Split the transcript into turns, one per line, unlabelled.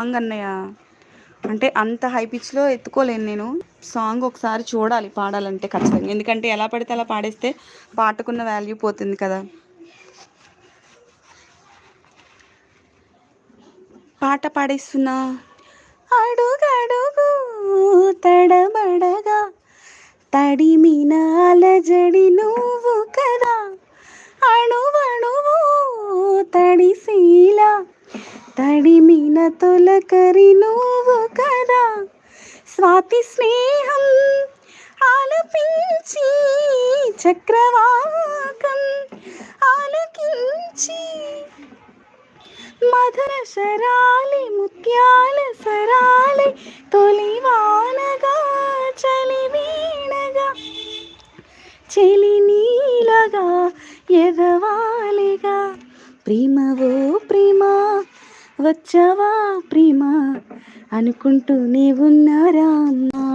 Song అన్నయ్య. అంటే అంత హై పిచ్‌లో ఎత్తుకోలేను నేను. సాంగ్ ఒకసారి చూడాలి పాడాలంటే ఖచ్చితంగా. ఎందుకంటే ఎలా పడితే అలా పాడేస్తే పాటకున్న వాల్యూ పోతుంది కదా! పాట పాడేస్తున్నా. అడుగడుగు తడబడగా తడిమిన అలజడి నువ్వు కదా, అణువణువు తడిసేలా తడిమిన తొలకరి నువ్వు కదా, స్వాతి స్నేహం ఆలపించి చక్రవాకం ఆలకించి మధుర శరాలి ముత్యాల సరాలి తొలివానగా చలి వీణగా చెలి నీలగా ఎగవాలిగా ప్రేమవో ప్రేమ వచ్చవా ప్రేమ అనుకుంటూనే ఉన్నారా అమ్మా.